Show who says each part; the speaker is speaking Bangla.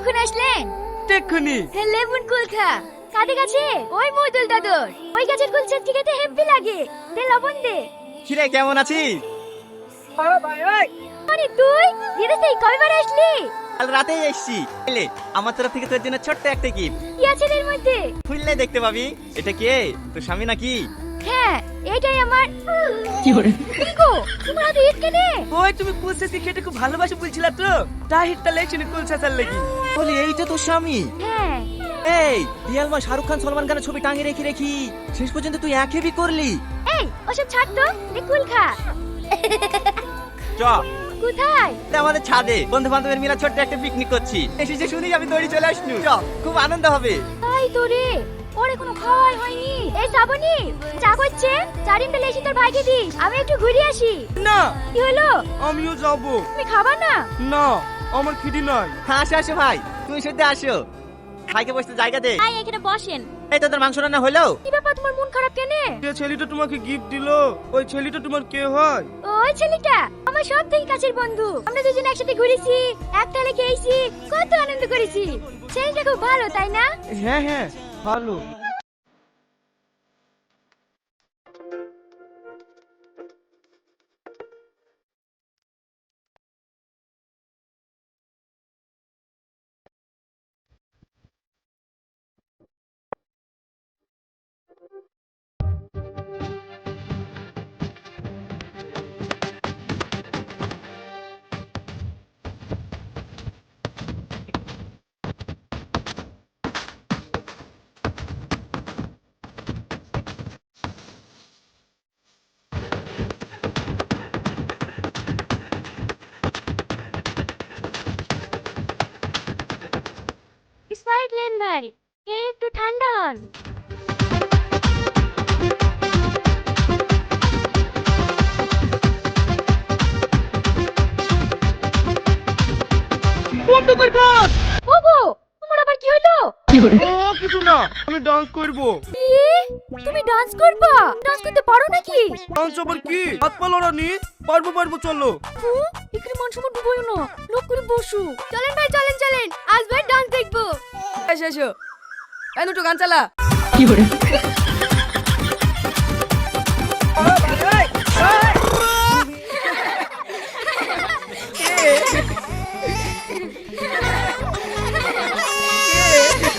Speaker 1: কখন আসলেন?
Speaker 2: এক্ষুনি।
Speaker 1: লেবুন কুলখা কাদের কাছে? ওই মইদুল দাদুর। ওই গাছের কুল চেটকে খেতে হেব্বি লাগে। দে লবণ দে।
Speaker 3: কিরে কেমন আছিস?
Speaker 1: আরে তুই বিদেশ থেকে কয়বার আসলি?
Speaker 3: কাল রাতেই এসছি। এলে আমার তরফ থেকে তোর জন্য ছোট্ট একটা গিফট।
Speaker 1: কি আছে এর মধ্যে?
Speaker 3: খুললে দেখতে পাবি। এটা কে? তোর স্বামী নাকি?
Speaker 1: হ্যাঁ, এটাই আমার। কি হরে? কি গো? তোমার হাতে ইট কেনে?
Speaker 2: ওই তুমি কুল চেঁচি খেতে খুব ভালোবাসি বলছিলা তো, তাই হিটটা লেগছিল কুল চেঁচার লাগি।
Speaker 3: বলি এইটা তোর স্বামী?
Speaker 1: হ্যাঁ।
Speaker 3: এই রিয়ালমা শাহরুখ খান সলমান খানের ছবি টাঙিয়ে রেখে শেষ পর্যন্ত তুই একই করলি।
Speaker 1: এই ওসব ছাড় তো, এ কুল খা।
Speaker 3: চ
Speaker 1: কোথায়?
Speaker 3: আমাদের ছাদে বন্ধু বান্ধবের মিলে ছোট্ট একটা পিকনিক করছি। এসেছে শুনি আমি দৌড়ি চলে আসনু। চ খুব আনন্দ হবে।
Speaker 1: তাই তো রে, ওরে কোনো খাওয়াই হয়নি। এই শ্রাবণী, চা করছে, চারিমটা লেসি তোর ভাইকে দিস, আমি একটু ঘুরে আসি।
Speaker 2: না,
Speaker 1: কি হলো?
Speaker 2: আমিও যাবো।
Speaker 1: তুমি খাবা না?
Speaker 2: না, আমার খিদি নাই।
Speaker 3: আসো আসো ভাই, তুমি শুনতে আসো। ভাইকে বসতে জায়গা দে।
Speaker 1: আই এখানে বসেন।
Speaker 3: এই তোদের মাংস রান্না হলো?
Speaker 1: কি ব্যাপার, তোমার মন খারাপ কেনে?
Speaker 2: যে ছেলেটা তোমাকে গিফট দিলো, ওই ছেলেটা তোমার কে হয়?
Speaker 1: ওই ছেলেটা আমার সব থেকে কাছের বন্ধু। আমরা দুজন একসাথে ঘুরেছি, একটালে খেয়েছি, কত আনন্দ করেছি। ছেলেটা খুব ভালো, তাই না?
Speaker 2: হ্যাঁ হ্যাঁ, ভালো।
Speaker 1: স্প্রাইট লেন ভাই, এই একটু ঠান্ডা হন।
Speaker 2: বন্ধ কর কাজ।
Speaker 1: ওগো, তোমার আবার কি হলো?
Speaker 2: ও কিছু না, আমি ডান্স করব।
Speaker 1: কি? তুমি ডান্স করবা? ডান্স করতে পারো নাকি?
Speaker 2: ডান্স আবার কি? হাত পা লড়ানি? পারবো পারবো, চলো।
Speaker 1: এখানে মান সম্মান ডুবোই না, লোক করে বসু। চলেন ভাই, চলেন চলেন, আজ ভাই ডান্স দেখবো।
Speaker 2: এসো এসো, এই দুটো গান চালা।
Speaker 1: কি হরে?